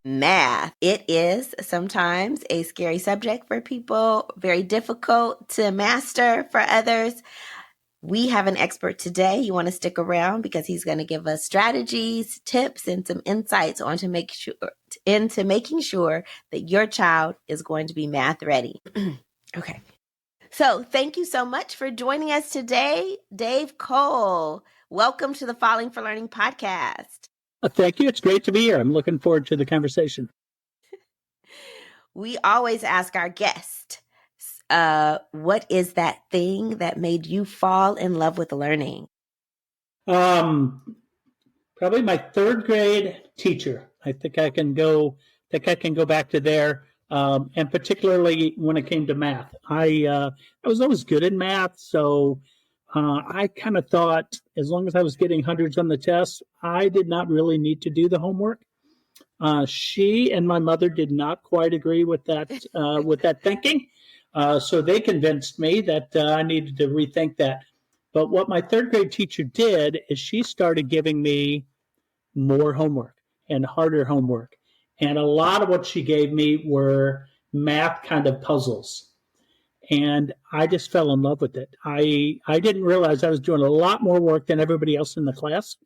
Math. It is sometimes a scary subject for people, very difficult to master for others. We have an expert today. You want to stick around because he's going to give us strategies, tips, and some insights into making sure that your child is going to be math ready. Okay. So thank you so much for joining us today, Dave Cole. Welcome to the Falling for Learning podcast. Thank you. It's great to be here. I'm looking forward to the conversation. We always ask our guest, what is that thing that made you fall in love with learning? Probably my third grade teacher. I think I can go back to there. And particularly when it came to math, I was always good in math, so I kind of thought as long as I was getting hundreds on the test, I did not really need to do the homework. She and my mother did not quite agree with that thinking, so they convinced me that I needed to rethink that. But what my third grade teacher did is she started giving me more homework and harder homework. And a lot of what she gave me were math kind of puzzles. And I just fell in love with it. I didn't realize I was doing a lot more work than everybody else in the class,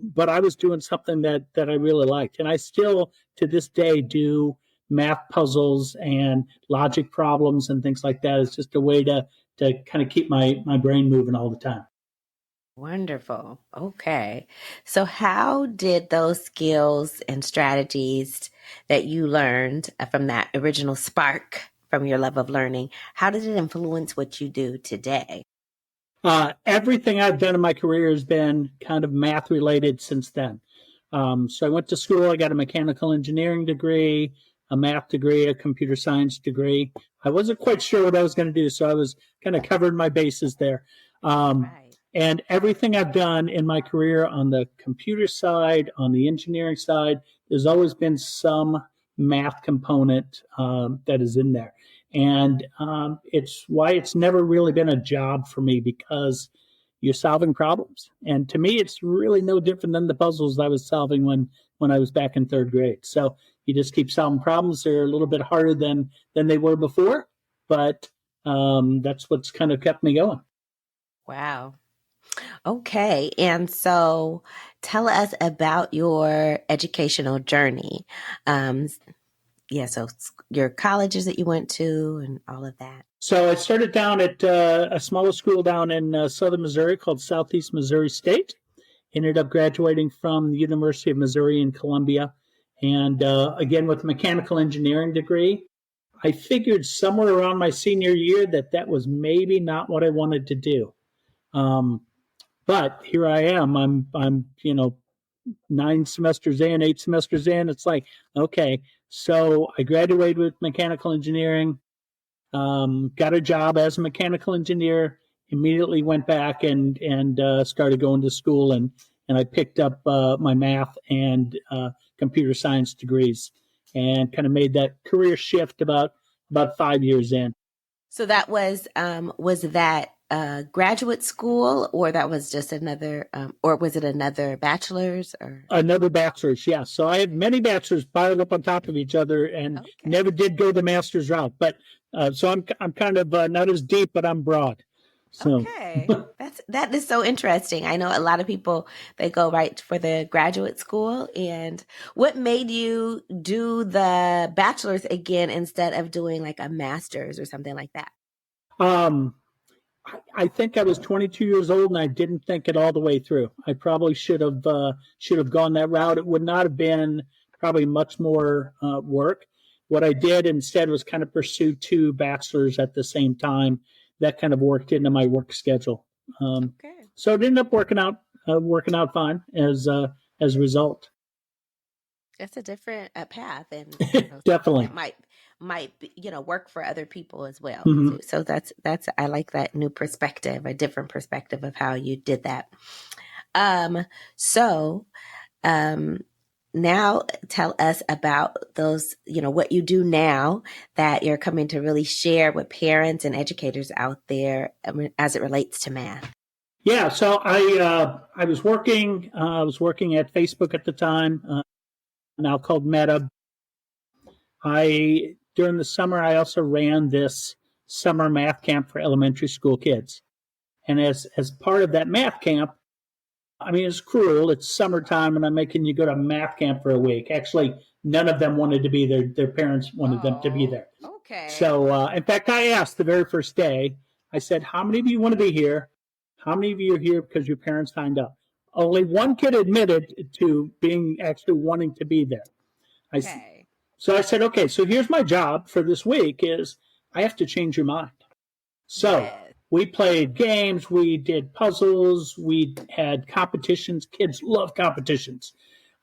but I was doing something that I really liked. And I still, to this day, do math puzzles and logic problems and things like that. It's just a way to kind of keep my brain moving all the time. Wonderful. Okay. So how did those skills and strategies that you learned from that original spark from your love of learning, how did it influence what you do today? Everything I've done in my career has been kind of math related since then. So I went to school, I got a mechanical engineering degree, a math degree, a computer science degree. I wasn't quite sure what I was going to do, so I was kind of covering my bases there. Right. And everything I've done in my career on the computer side, on the engineering side, there's always been some math component that is in there. And it's why it's never really been a job for me, because you're solving problems. And to me, it's really no different than the puzzles I was solving when I was back in third grade. So you just keep solving problems. They're a little bit harder than they were before, but that's what's kind of kept me going. Wow. Okay. And so tell us about your educational journey. So your colleges that you went to and all of that. So I started down at a smaller school down in southern Missouri called Southeast Missouri State. Ended up graduating from the University of Missouri in Columbia. And again, with a mechanical engineering degree. I figured somewhere around my senior year that was maybe not what I wanted to do. But here I am. I'm 9 semesters in, 8 semesters in. It's like, okay. So I graduated with mechanical engineering, got a job as a mechanical engineer, immediately went back and started going to school, and I picked up my math and computer science degrees, and kind of made that career shift about 5 years in. So that was that graduate school, or that was just another, or was it another bachelor's? Or another bachelor's? Yeah. So I had many bachelors piled up on top of each other, and never did go the master's route. But so I'm kind of not as deep, but I'm broad. So. Okay, that is so interesting. I know a lot of people, they go right for the graduate school. And what made you do the bachelor's again instead of doing like a master's or something like that? I think I was 22 years old and I didn't think it all the way through. I probably should have gone that route. It would not have been probably much more work. What I did instead was kind of pursue 2 bachelors at the same time. That kind of worked into my work schedule. So it ended up working out fine as a result. It's a different path, and definitely might be, work for other people as well. Mm-hmm. So that's I like that new perspective, a different perspective of how you did that. Now tell us about those, what you do now that you're coming to really share with parents and educators out there as it relates to math. Yeah, so I was working at Facebook at the time, now called Meta. During the summer, I also ran this summer math camp for elementary school kids. And as part of that math camp, I mean, it's cruel. It's summertime, and I'm making you go to math camp for a week. Actually, none of them wanted to be there. Their parents wanted them to be there. Okay. So, in fact, I asked the very first day, I said, how many of you want to be here? How many of you are here because your parents signed up? Only one kid admitted to being actually wanting to be there. So I said, okay, so here's my job for this week is I have to change your mind. So we played games, we did puzzles, we had competitions. Kids love competitions.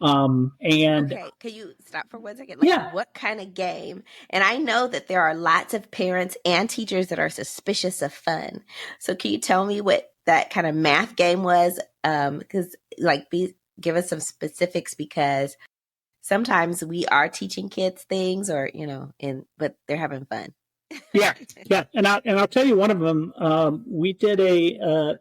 Okay, can you stop for 1 second? Yeah. What kind of game? And I know that there are lots of parents and teachers that are suspicious of fun. So can you tell me what that kind of math game was? Because give us some specifics, because sometimes we are teaching kids things, or but they're having fun. Yeah. And I'll tell you one of them. We did it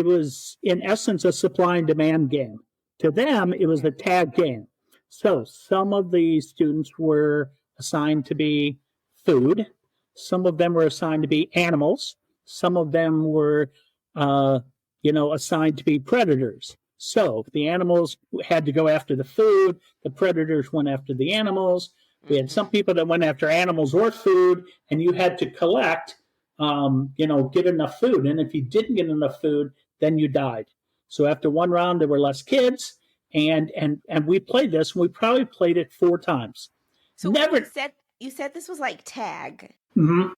was in essence a supply and demand game. To them, it was a tag game. So some of the students were assigned to be food. Some of them were assigned to be animals. Some of them were, assigned to be predators. So the animals had to go after the food. The predators went after the animals. We had some people that went after animals or food, and you had to collect, get enough food. And if you didn't get enough food, then you died. So after one round, there were less kids, and we played this. And we probably played it 4 times. So you said this was like tag. Mm-hmm.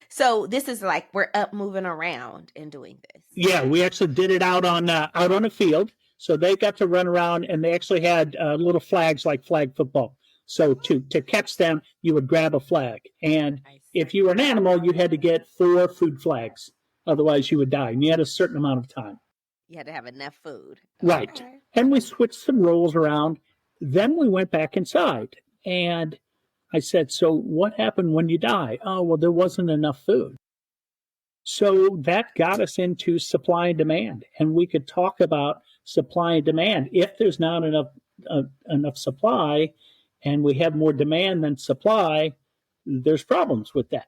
So this is like we're up moving around and doing this. Yeah, we actually did it out on a field. So they got to run around, and they actually had little flags like flag football. So to catch them, you would grab a flag. And if you were an animal, you had to get 4 food flags. Otherwise, you would die. And you had a certain amount of time. You had to have enough food. Right. Okay. And we switched some roles around. Then we went back inside. And I said, so what happened when you die? Oh, well, there wasn't enough food. So that got us into supply and demand. And we could talk about supply and demand. If there's not enough supply, and we have more demand than supply, there's problems with that.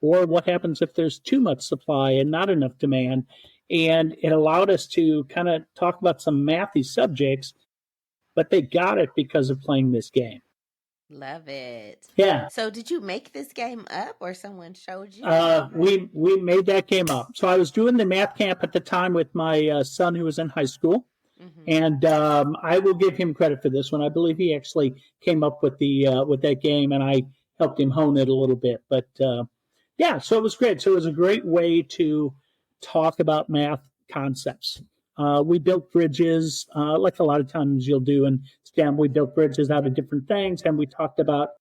Or what happens if there's too much supply and not enough demand? And it allowed us to kind of talk about some mathy subjects, but they got it because of playing this game. Love it. Yeah. So did you make this game up, or someone showed you? We made that game up. So I was doing the math camp at the time with my son who was in high school. And I will give him credit for this one. I believe he actually came up with that game, and I helped him hone it a little bit. But so it was great. So it was a great way to talk about math concepts. We built bridges, like a lot of times you'll do in STEM. We built bridges out of different things, and we talked about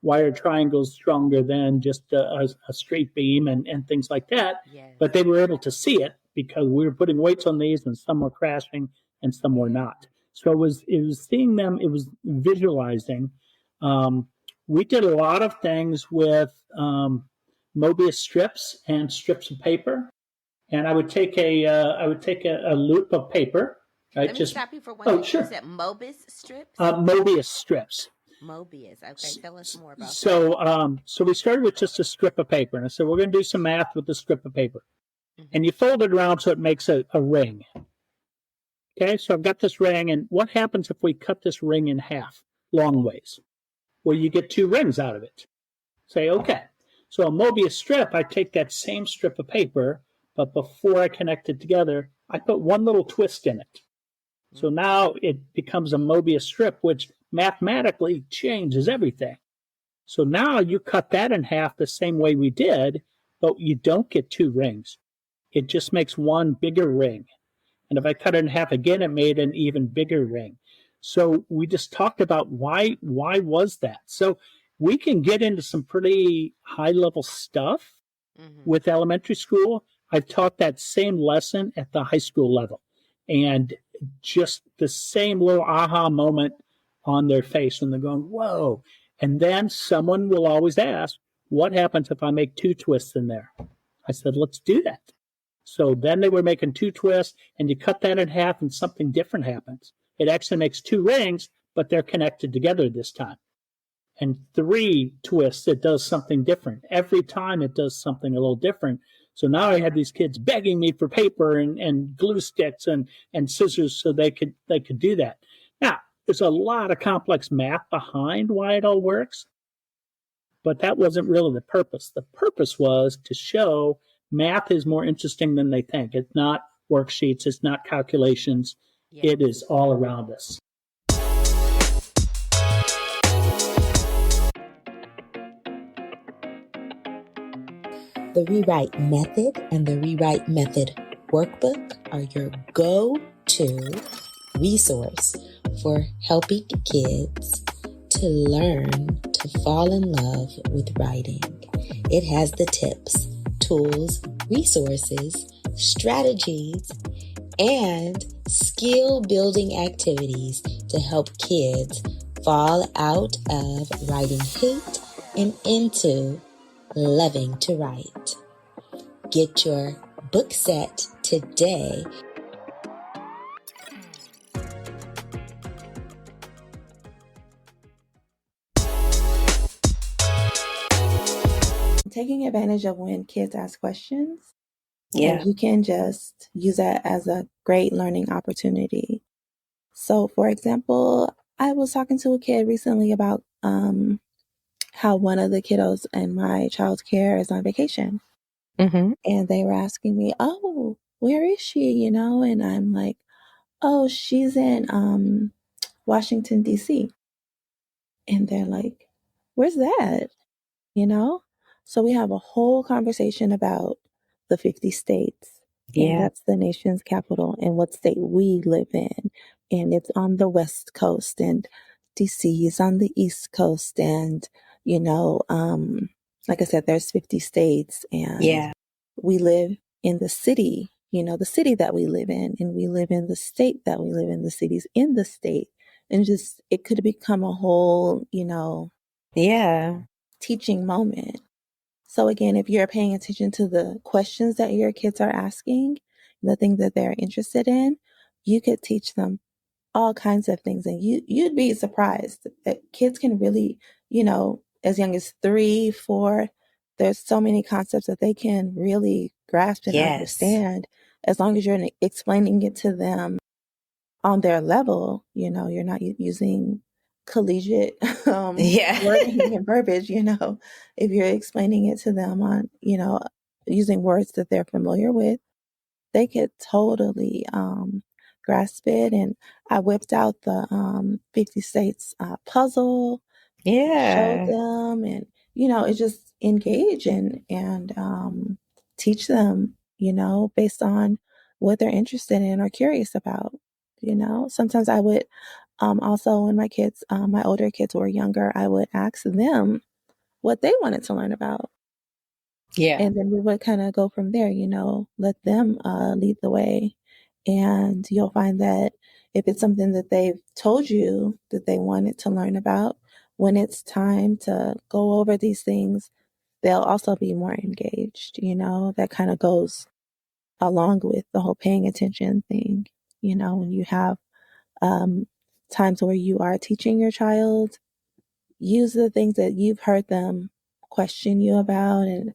why are triangles stronger than just a straight beam and things like that. Yes. But they were able to see it because we were putting weights on these, and some were crashing and some were not. So it was seeing them, it was visualizing. We did a lot of things with Mobius strips and strips of paper. And I would take a loop of paper. Right? Let me stop you for 1 second. Sure. Is that Mobius strips? Mobius strips. Mobius. Okay, tell us more about that. So we started with just a strip of paper. And I said, we're going to do some math with the strip of paper. And you fold it around so it makes a ring. Okay, so I've got this ring, and what happens if we cut this ring in half, long ways? Well, you get 2 rings out of it. Say, okay. So a Mobius strip, I take that same strip of paper, but before I connect it together, I put one little twist in it. So now it becomes a Mobius strip, which mathematically changes everything. So now you cut that in half the same way we did, but you don't get 2 rings. It just makes one bigger ring. And if I cut it in half again, it made an even bigger ring. So we just talked about why was that? So we can get into some pretty high-level stuff with elementary school. I've taught that same lesson at the high school level. And just the same little aha moment on their face when they're going, whoa. And then someone will always ask, what happens if I make 2 twists in there? I said, let's do that. So then they were making 2 twists, and you cut that in half, and something different happens. It actually makes 2 rings, but they're connected together this time. And 3 twists, it does something different. Every time it does something a little different. So now I had these kids begging me for paper and glue sticks and scissors so they could do that. Now, there's a lot of complex math behind why it all works, but that wasn't really the purpose. The purpose was to show math is more interesting than they think. It's not worksheets, it's not calculations, Yeah. it is all around us. The Rewrite Method and the Rewrite Method Workbook are your go-to resource for helping kids to learn to fall in love with writing. It has the tips, tools, resources, strategies, and skill-building activities to help kids fall out of writing hate and into loving to write. Get your book set today. Taking advantage of when kids ask questions, and you can just use that as a great learning opportunity. So, for example, I was talking to a kid recently about how one of the kiddos in my child's care is on vacation. Mm-hmm. And they were asking me, oh, where is she? You know, and I'm like, oh, she's in Washington, D.C. And they're like, where's that? You know? So we have a whole conversation about the 50 states. And Yeah. that's the nation's capital and what state we live in. And it's on the West Coast, and DC is on the East Coast. And, you know, like I said, there's 50 states, and Yeah. we live in the city, you know, the city that we live in, and we live in the state that we live in, the cities in the state. And just, it could become a whole, you know, Yeah. teaching moment. So again, if you're paying attention to the questions that your kids are asking, the things that they're interested in, you could teach them all kinds of things. And you'd be surprised that kids can really, you know, as young as 3, 4, there's so many concepts that they can really grasp and Yes. understand as long as you're explaining it to them on their level. You know, you're not using collegiate Yeah. wording and verbiage. You know, if you're explaining it to them on, you know, using words that they're familiar with, they could totally grasp it. And I whipped out the 50 states puzzle, showed Yeah. them, and, you know, it just engage and teach them, you know, based on what they're interested in or curious about. You know, sometimes I would also, when my kids, my older kids were younger, I would ask them what they wanted to learn about. Yeah. And then we would kind of go from there, you know, let them lead the way. And you'll find that if it's something that they've told you that they wanted to learn about, when it's time to go over these things, they'll also be more engaged. You know, that kind of goes along with the whole paying attention thing. You know, when you have um, times where you are teaching your child, use the things that you've heard them question you about, and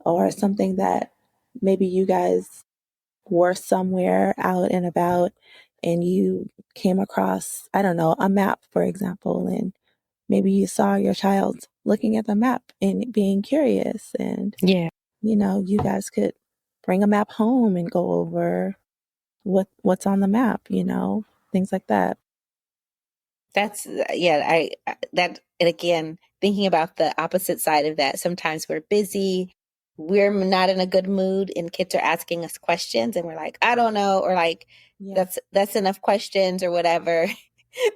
or something that maybe you guys were somewhere out and about and you came across, I don't know, a map, for example, and maybe you saw your child looking at the map and being curious, and, Yeah. you know, you guys could bring a map home and go over what's on the map, you know, things like that. That's yeah, that, and again, thinking about the opposite side of that, sometimes we're busy, we're not in a good mood, and kids are asking us questions and we're like, I don't know, or like, Yeah. that's enough questions or whatever.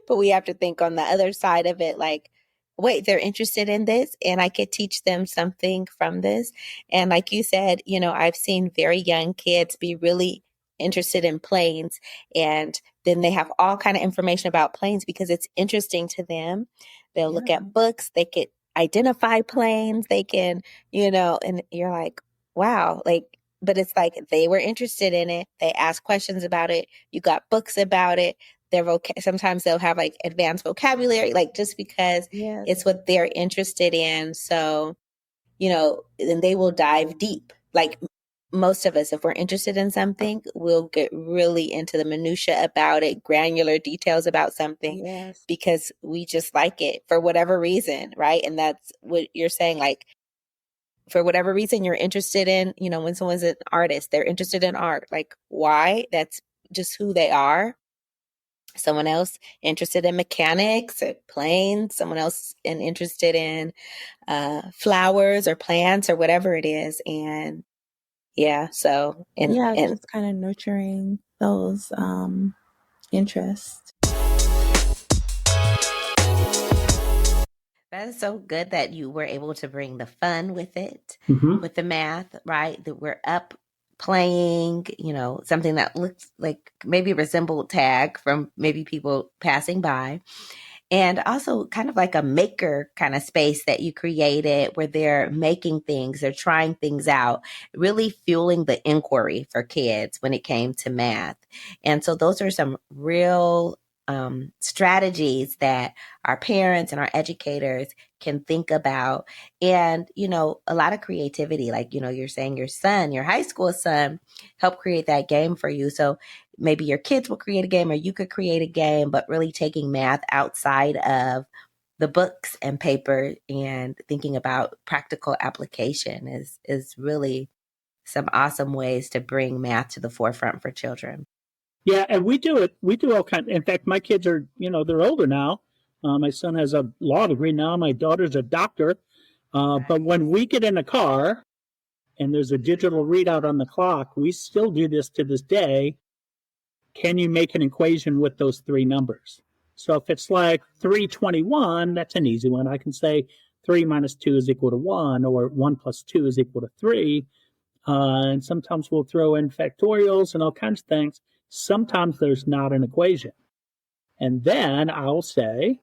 But we have to think on the other side of it, like, wait, they're interested in this and I could teach them something from this. And like you said, you know, I've seen very young kids be really interested in planes, and then they have all kind of information about planes because it's interesting to them. They'll look Yeah. at books, they could identify planes, they can, you know, and you're like, wow, like, but it's like they were interested in it. They asked questions about it. You got books about it. sometimes they'll have like advanced vocabulary, like just because Yes. it's what they're interested in. So, and they will dive deep. Like most of us, if we're interested in something, we'll get really into the minutia about it, granular details about something, Yes. because we just like it for whatever reason, right? And that's what you're saying, like, for whatever reason you're interested in, when someone's an artist, they're interested in art. Like, why? That's just who they are. Someone else interested in mechanics or planes, someone else interested in flowers or plants or whatever it is. And yeah, so just kind of nurturing those interests. That is so good that you were able to bring the fun with it, Mm-hmm. with the math, right? That we're up playing, something that looks like maybe resembled tag from maybe people passing by. And also kind of like a maker kind of space that you created where they're making things, they're trying things out, really fueling the inquiry for kids when it came to math. And so those are some real strategies that our parents and our educators can think about. And, a lot of creativity, like, you're saying your high school son helped create that game for you. So maybe your kids will create a game or you could create a game, but really taking math outside of the books and paper and thinking about practical application is really some awesome ways to bring math to the forefront for children. Yeah, and we do it. We do all kinds. In fact, my kids are, they're older now. My son has a law degree now. My daughter's a doctor. But when we get in a car and there's a digital readout on the clock, we still do this to this day. Can you make an equation with those three numbers? So if it's like 321, that's an easy one. I can say 3 minus 2 is equal to 1, or 1 plus 2 is equal to 3. And sometimes we'll throw in factorials and all kinds of things. Sometimes there's not an equation. And then I'll say,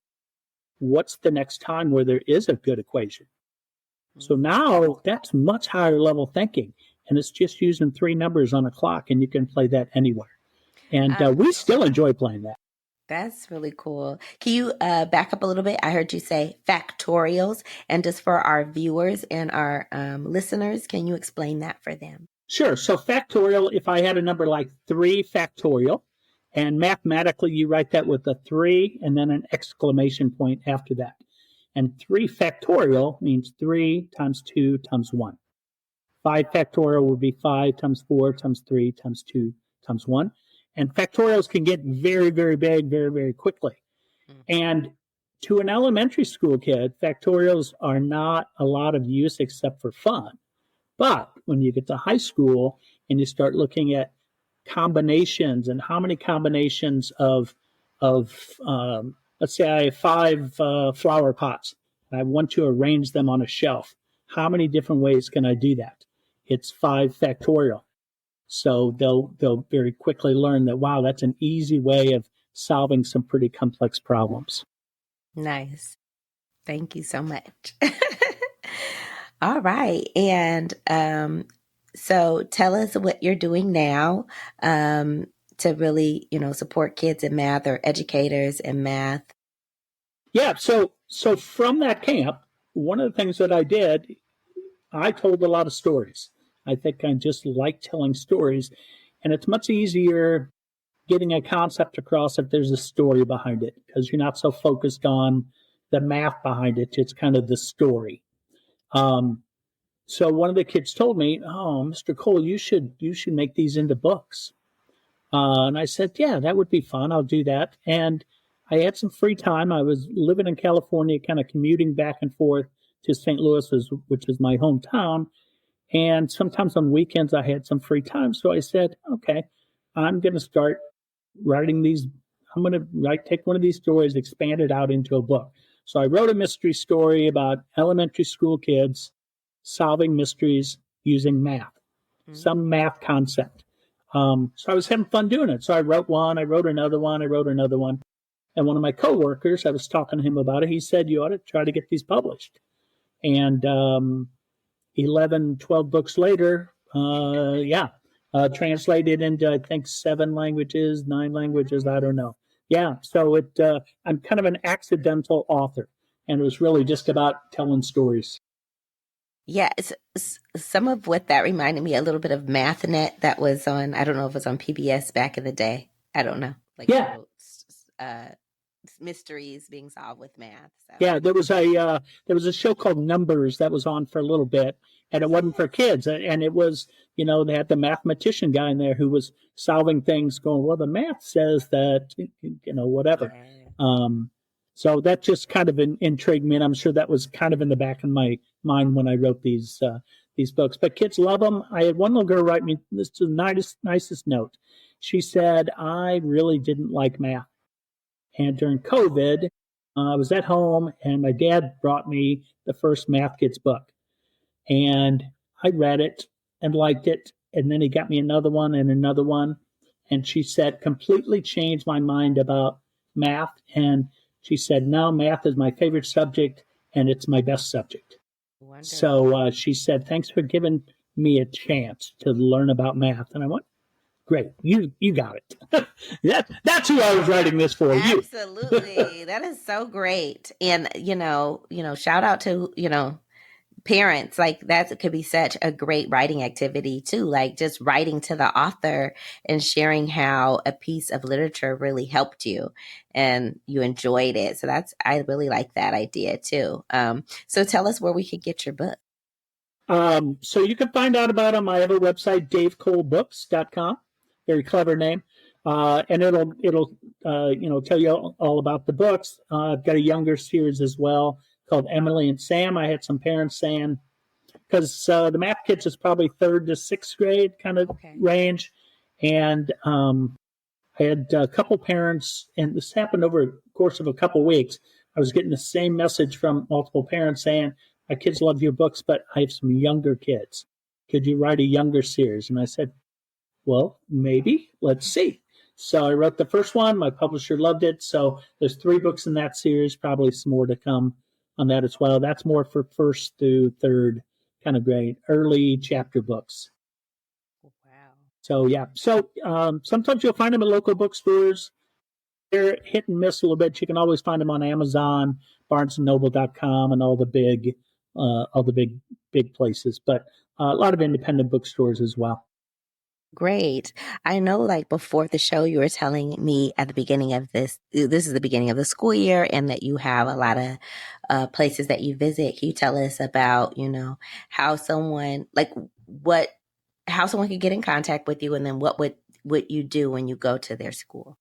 what's the next time where there is a good equation? So now that's much higher level thinking. And it's just using three numbers on a clock, and you can play that anywhere. And we still enjoy playing that. That's really cool. Can you back up a little bit? I heard you say factorials. And just for our viewers and our listeners, can you explain that for them? Sure. So factorial, if I had a number like 3 factorial, and mathematically you write that with a 3 and then an exclamation point after that. And 3 factorial means 3 times 2 times 1. 5 factorial would be 5 times 4 times 3 times 2 times 1. And factorials can get very, very big very, very quickly. And to an elementary school kid, factorials are not a lot of use except for fun. But when you get to high school and you start looking at combinations and how many combinations of let's say I have 5 flower pots. I want to arrange them on a shelf. How many different ways can I do that? It's 5 factorial. So they'll very quickly learn that, wow, that's an easy way of solving some pretty complex problems. Nice. Thank you so much. All right. And so tell us what you're doing now to really, support kids in math or educators in math. Yeah. So from that camp, one of the things that I did, I told a lot of stories. I think I just like telling stories. And it's much easier getting a concept across if there's a story behind it, because you're not so focused on the math behind it. It's kind of the story. So one of the kids told me, "Oh, Mr. Cole, you should make these into books." And I said, "Yeah, that would be fun. I'll do that." And I had some free time. I was living in California, kind of commuting back and forth to St. Louis, which is my hometown. And sometimes on weekends I had some free time. So I said, okay, I'm going to start writing these. I'm going to take one of these stories, expand it out into a book. So I wrote a mystery story about elementary school kids solving mysteries using math, some math concept. So I was having fun doing it. So I wrote one, I wrote another one, I wrote another one. And one of my coworkers, I was talking to him about it. He said, you ought to try to get these published. And 11, 12 books later, translated into, I think, 7 languages, 9 languages, I don't know. Yeah, so I'm kind of an accidental author, and it was really just about telling stories. Yeah, some of what that reminded me a little bit of MathNet that was on, I don't know if it was on PBS back in the day. I don't know. Like Yeah, little mysteries being solved with math. So, yeah. There was a show called Numbers that was on for a little bit, and it wasn't for kids, and it was they had the mathematician guy in there who was solving things, going, well, the math says that whatever. yeah. Um, so that just kind of intrigued me, and I'm sure that was kind of in the back of my mind when I wrote these books. But kids love them. I had one little girl write me this is the nicest note. She said, I really didn't like math. And during COVID, I was at home and my dad brought me the first Math Kids book. And I read it and liked it. And then he got me another one and another one. And she said, completely changed my mind about math. And she said, now math is my favorite subject and it's my best subject. Wonderful. So she said, thanks for giving me a chance to learn about math. And I went, great, you got it. That's who I was writing this for. Absolutely. That is so great. And shout out to, parents. Like that could be such a great writing activity too. Like just writing to the author and sharing how a piece of literature really helped you and you enjoyed it. So I really like that idea too. So tell us where we could get your book. So you can find out about them. I have a website, davecolebooks.com. Very clever name. And it'll tell you all about the books. I've got a younger series as well called Emily and Sam. I had some parents saying, because the Math Kids is probably 3rd to 6th grade kind of range. And I had a couple parents, and this happened over the course of a couple weeks. I was getting the same message from multiple parents saying, my kids love your books, but I have some younger kids. Could you write a younger series? And I said, well, maybe. Let's see. So I wrote the first one. My publisher loved it. So there's 3 books in that series, probably some more to come on that as well. That's more for 1st through 3rd kind of grade, early chapter books. Wow. So, yeah. So sometimes you'll find them at local bookstores. They're hit and miss a little bit. You can always find them on Amazon, BarnesandNoble.com, and all the big places. But a lot of independent bookstores as well. Great. I know like before the show, you were telling me at the beginning of this is the beginning of the school year and that you have a lot of places that you visit. Can you tell us about, how someone could get in contact with you and then what would you do when you go to their school?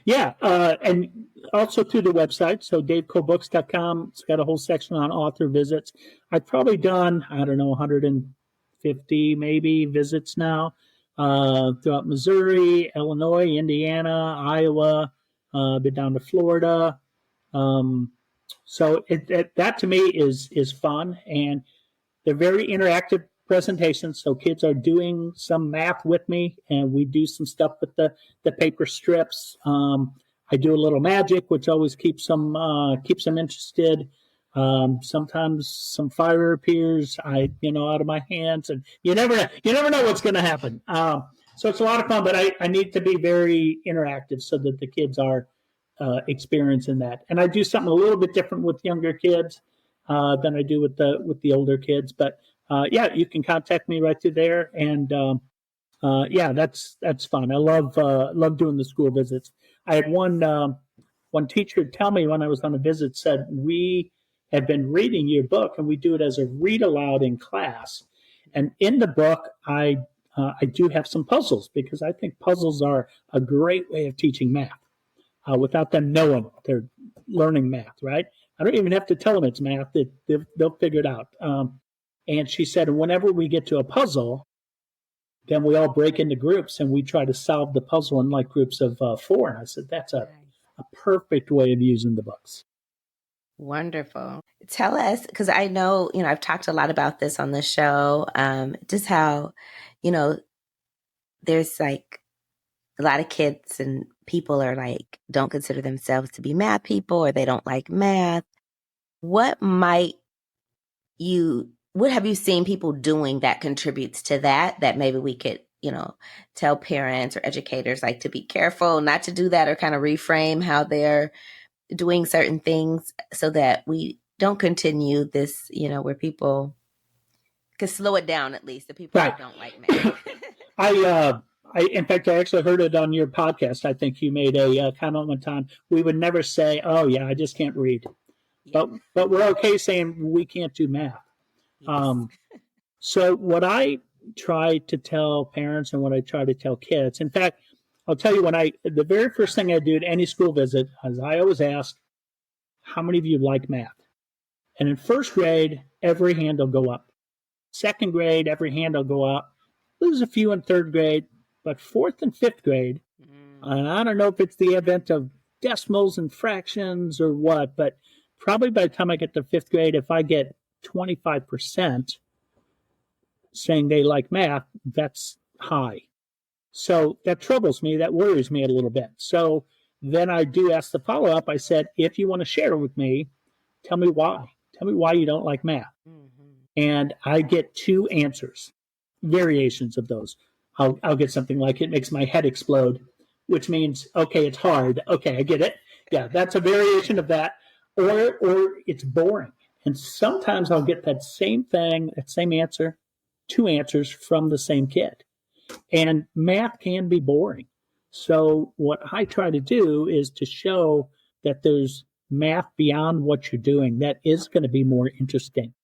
Yeah, and also through the website. So davecolebooks.com. It's got a whole section on author visits. I've probably done, 150 maybe visits now throughout Missouri, Illinois, Indiana, Iowa, been down to Florida. So that to me is fun, and they're very interactive presentations. So kids are doing some math with me, and we do some stuff with the paper strips. I do a little magic, which always keeps them interested. Sometimes some fire appears, out of my hands, and you never know what's going to happen. So it's a lot of fun, but I need to be very interactive so that the kids are experiencing that. And I do something a little bit different with younger kids than I do with the older kids. But you can contact me right through there, and that's fun. I love doing the school visits. I had one teacher tell me when I was on a visit, said, we have been reading your book and we do it as a read aloud in class. And in the book, I do have some puzzles because I think puzzles are a great way of teaching math without them knowing they're learning math, right? I don't even have to tell them it's math. They'll figure it out. And she said, whenever we get to a puzzle, then we all break into groups and we try to solve the puzzle in like groups of 4. And I said, that's a perfect way of using the books. Wonderful. Tell us, because I know, I've talked a lot about this on the show, just how, there's like a lot of kids and people are like, don't consider themselves to be math people or they don't like math. What have you seen people doing that contributes to that maybe we could tell parents or educators like to be careful not to do that, or kind of reframe how they're doing certain things so that we don't continue this, where people could slow it down, at least the people Right. who don't like math. In fact, I actually heard it on your podcast. I think you made a comment one time. We would never say, "Oh, yeah, I just can't read," Yeah. but we're okay saying we can't do math. Yes. So what I try to tell parents and what I try to tell kids, in fact, I'll tell you the very first thing I do at any school visit is I always ask, "How many of you like math?" And in first grade, every hand will go up. Second grade, every hand will go up. There's a few in third grade, but fourth and fifth grade, and I don't know if it's the advent of decimals and fractions or what, but probably by the time I get to fifth grade, if I get 25% saying they like math, that's high. So that troubles me. That worries me a little bit. So then I do ask the follow up. I said, if you want to share it with me, tell me why. Tell me why you don't like math. And I get two answers, variations of those. I'll get something like, it makes my head explode, which means, okay, it's hard. Okay, I get it. Yeah, that's a variation of that. Or it's boring. And sometimes I'll get that same thing, that same answer, two answers from the same kid. And math can be boring. So what I try to do is to show that there's math beyond what you're doing that is going to be more interesting.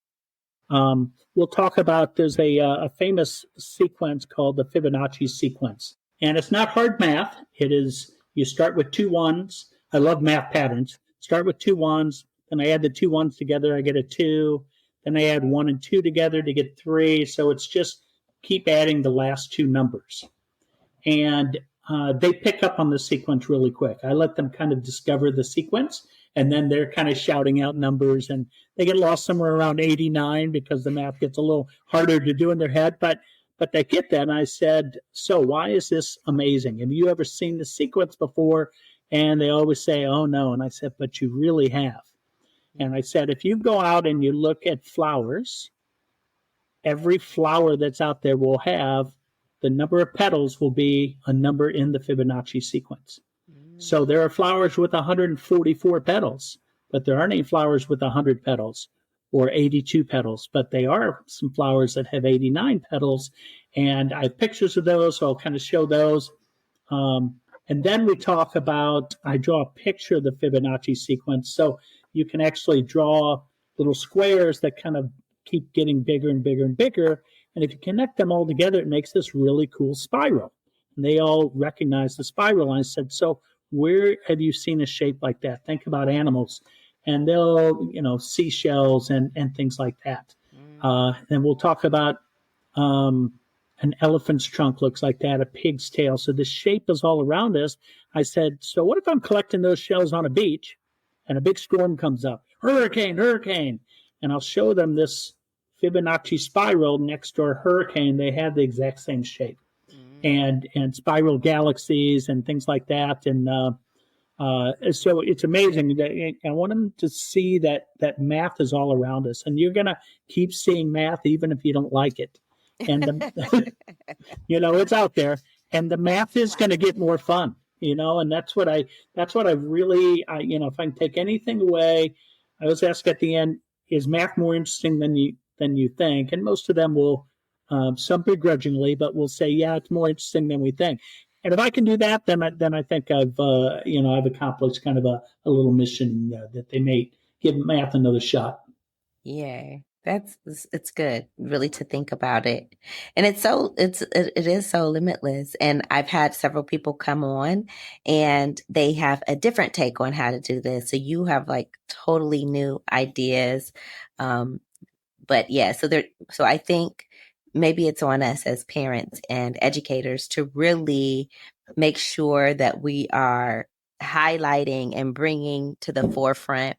We'll talk about, there's a famous sequence called the Fibonacci sequence. And it's not hard math. It is, you start with two ones. I love math patterns. Start with two ones. Then I add the two ones together. I get a 2. Then I add 1 and 2 together to get 3. So it's just keep adding the last two numbers. And they pick up on the sequence really quick. I let them kind of discover the sequence, and then they're kind of shouting out numbers, and they get lost somewhere around 89 because the math gets a little harder to do in their head, but they get that. And I said, so why is this amazing? Have you ever seen the sequence before? And they always say, oh, no. And I said, but you really have. And I said, if you go out and you look at flowers, every flower that's out there will have the number of petals will be a number in the Fibonacci sequence. So there are flowers with 144 petals, but there aren't any flowers with 100 petals or 82 petals, but they are some flowers that have 89 petals. And I have pictures of those, so I'll kind of show those. And then we talk about, I draw a picture of the Fibonacci sequence. So you can actually draw little squares that kind of keep getting bigger and bigger and bigger. And if you connect them all together, it makes this really cool spiral. And they all recognize the spiral. And I said, so where have you seen a shape like that? Think about animals. And they'll, seashells and things like that. And we'll talk about an elephant's trunk looks like that, a pig's tail. So the shape is all around us. I said, so what if I'm collecting those shells on a beach and a big storm comes up? Hurricane, hurricane. And I'll show them this Fibonacci spiral next to a hurricane. They have the exact same shape. And spiral galaxies and things like that. And so it's amazing. I want them to see that math is all around us. And you're going to keep seeing math even if you don't like it. And, it's out there. And the math is going to get more fun, and that's what I really, if I can take anything away, I always ask at the end, is math more interesting than you think? And most of them will, some begrudgingly, but will say, yeah, it's more interesting than we think. And if I can do that, then I think I've accomplished kind of a little mission that they may give math another shot. Yeah, it's good really to think about it. And it is so limitless. And I've had several people come on and they have a different take on how to do this. So you have like totally new ideas. But yeah, so I think maybe it's on us as parents and educators to really make sure that we are highlighting and bringing to the forefront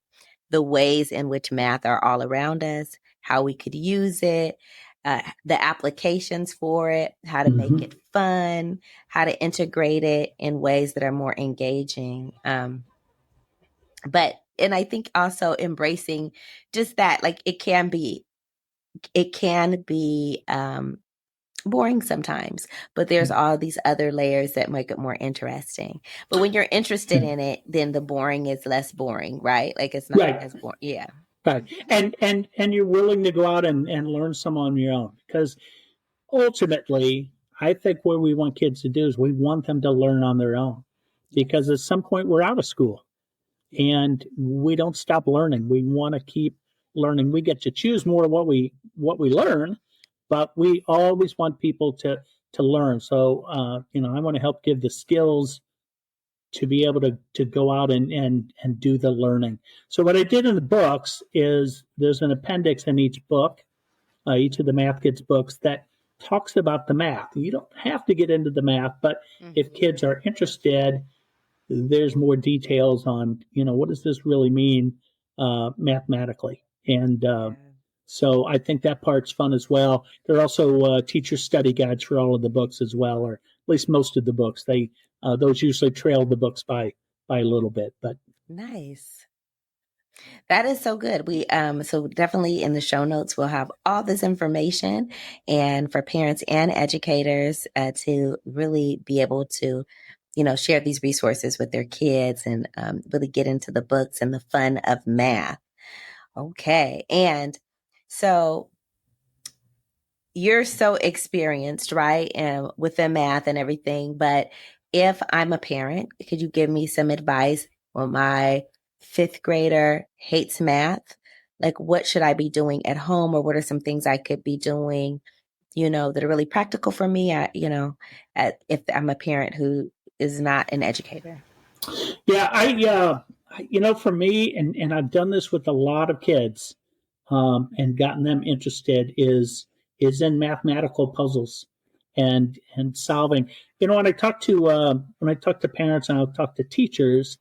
the ways in which math are all around us, how we could use it, the applications for it, how to make it fun, how to integrate it in ways that are more engaging. And I think also embracing just that, like it can be boring sometimes, but there's all these other layers that make it more interesting. But when you're interested in it, then the boring is less boring, right? Like it's not Right. as boring. Yeah. Right. And you're willing to go out and learn some on your own, because ultimately, I think what we want kids to do is we want them to learn on their own, because Yes. at some point we're out of school and we don't stop learning. We want to keep learning. We get to choose more of what we learn, but we always want people to learn. So I want to help give the skills to be able to go out and do the learning. So what I did in the books is there's an appendix in each book, each of the Math Kids books, that talks about the math. You don't have to get into the math, but if Mm-hmm. kids are interested, there's more details on, what does this really mean mathematically? And Yeah. so I think that part's fun as well. There are also teacher study guides for all of the books as well, or at least most of the books. Those usually trail the books by a little bit, but Nice. That is so good. We so definitely in the show notes we'll have all this information, and for parents and educators to really be able to, share these resources with their kids and really get into the books and the fun of math. Okay, and so you're so experienced, right? And with the math and everything. But if I'm a parent, could you give me some advice? Well, my fifth grader hates math. Like, what should I be doing at home, or what are some things I could be doing, that are really practical for me? If I'm a parent who is not an educator. yeah, for me, and I've done this with a lot of kids, and gotten them interested is in mathematical puzzles and solving. When I talk to parents and I'll talk to teachers,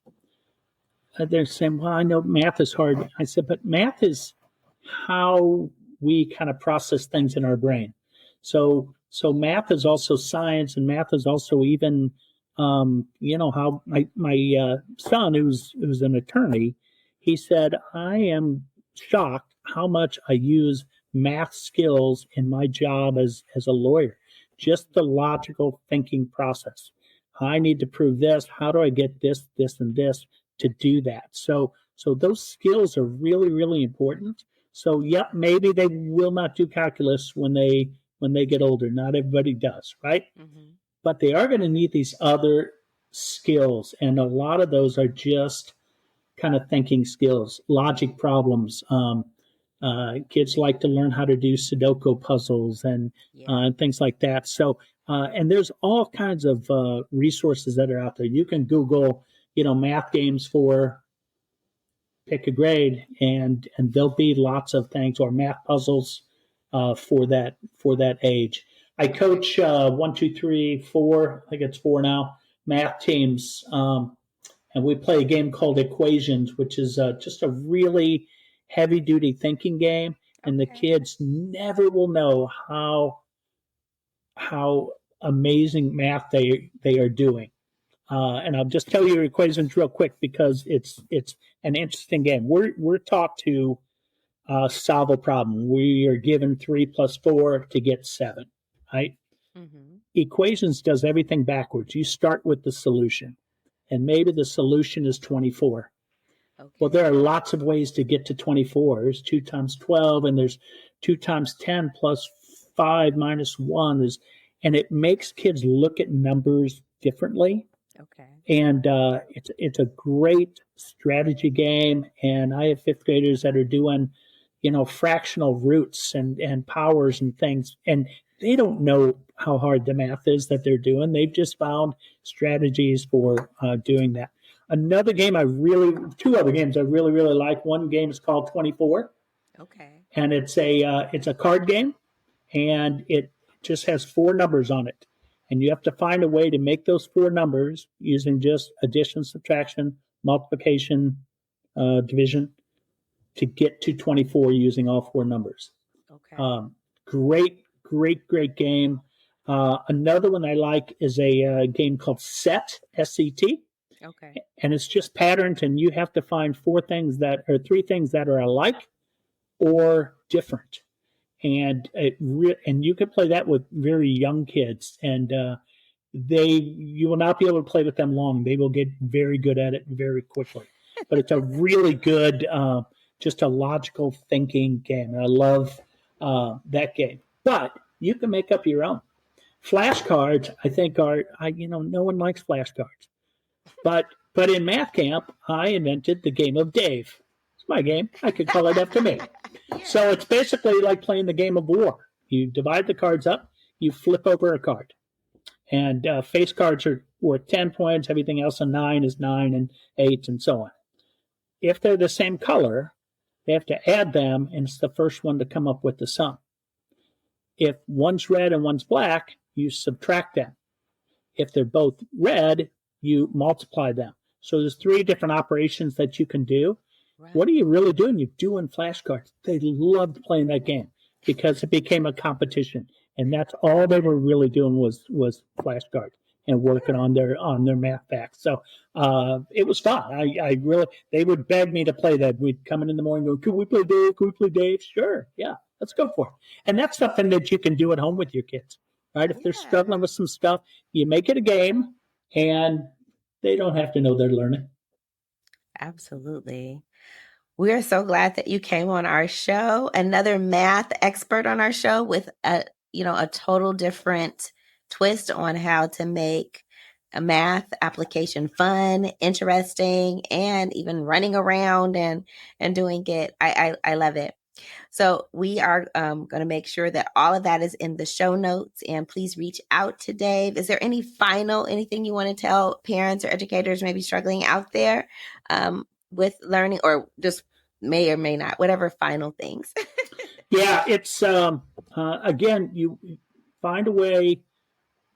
they're saying, "Well, I know math is hard." I said, "But math is how we kind of process things in our brain. So math is also science, and math is also even, how my son, who's an attorney, he said, I am shocked how much I use math skills in my job as a lawyer. Just the logical thinking process. I need to prove this. How do I get this, and this to do that? So those skills are really, really important. So, yep, maybe they will not do calculus when they get older. Not everybody does, right? Mm-hmm. But they are going to need these other skills, and a lot of those are just kind of thinking skills, logic problems. Kids like to learn how to do Sudoku puzzles Yeah. and things like that. So, and there's all kinds of resources that are out there. You can Google, math games for pick a grade, and there'll be lots of things, or math puzzles for that age. I coach 1, 2, 3, 4. I think it's 4 now. Math teams, and we play a game called Equations, which is just a really heavy duty thinking game, and the Okay. kids never will know how amazing math they are doing. And I'll just tell you equations real quick because it's an interesting game. We're taught to solve a problem. We are given 3 plus 4 to get 7, right? Mm-hmm. Equations does everything backwards. You start with the solution, and maybe the solution is 24. Well, Okay. there are lots of ways to get to 24. There's 2 times 12, and there's 2 times 10 plus 5 minus 1. And it makes kids look at numbers differently, Okay. and it's a great strategy game. And I have fifth graders that are doing, fractional roots and powers and things, and they don't know how hard the math is that they're doing. They've just found strategies for doing that. Two other games I really really like. One game is called 24, Okay. and it's a card game, and it just has 4 numbers on it. And you have to find a way to make those 4 numbers using just addition, subtraction, multiplication, division to get to 24 using all 4 numbers. Okay. Great game. Another one I like is a game called Set, SET, Okay. and it's just patterns, and you have to find 3 things that are alike or different. and and you can play that with very young kids, and you will not be able to play with them long. They will get very good at it very quickly. But it's a really good, just a logical thinking game. And I love that game. But you can make up your own. Flashcards, I think, no one likes flashcards. But in math camp, I invented the game of Dave. It's my game. I could call it after me. So it's basically like playing the game of war. You divide the cards up, you flip over a card. And face cards are worth 10 points. Everything else on 9 is 9 and 8 and so on. If they're the same color, they have to add them, and it's the first one to come up with the sum. If one's red and one's black, you subtract them. If they're both red, you multiply them. So there's 3 different operations that you can do. Right. What are you really doing? You're doing flashcards. They loved playing that game because it became a competition. And that's all they were really doing was flashcards and working on their math facts. So it was fun. They would beg me to play that. We'd come in the morning and go, "Can we play Dave? Can we play Dave?" Sure, yeah, let's go for it. And that's something that you can do at home with your kids, right? If they're struggling with some stuff, you make it a game, and they don't have to know they're learning. Absolutely. We are so glad that you came on our show. Another math expert on our show with a total different twist on how to make a math application fun, interesting, and even running around and doing it. I love it. So we are going to make sure that all of that is in the show notes, and please reach out to Dave. Is there anything you want to tell parents or educators maybe struggling out there with learning, or just may or may not, whatever final things? Yeah, it's, again, you find a way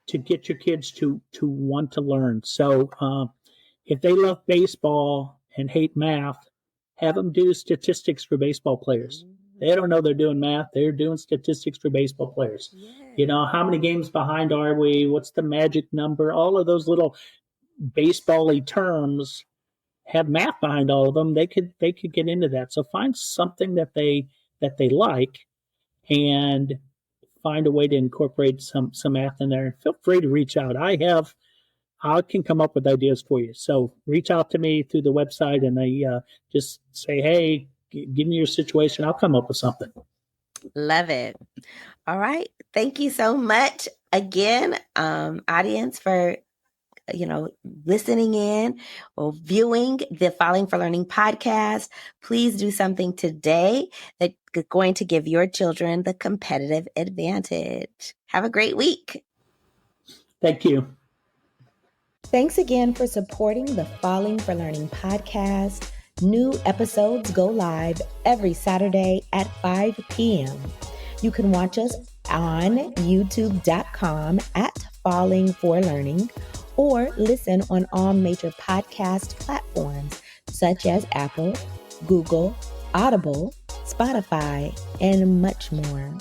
to get your kids to want to learn. So if they love baseball and hate math, have them do statistics for baseball players. They don't know they're doing math. They're doing statistics for baseball players. Yeah. How many games behind are we? What's the magic number? All of those little baseball-y terms have math behind all of them. They could get into that. So find something that they like, and find a way to incorporate some math in there. Feel free to reach out. I can come up with ideas for you. So reach out to me through the website, and I just say, hey, give me your situation. I'll come up with something. Love it. All right. Thank you so much again, audience, for listening in or viewing the Falling for Learning podcast. Please do something today that's going to give your children the competitive advantage. Have a great week. Thank you. Thanks again for supporting the Falling for Learning podcast. New episodes go live every Saturday at 5 p.m. You can watch us on youtube.com at Falling for Learning, or listen on all major podcast platforms such as Apple, Google, Audible, Spotify, and much more.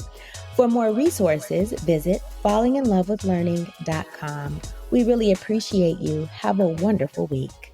For more resources, visit fallinginlovewithlearning.com. We really appreciate you. Have a wonderful week.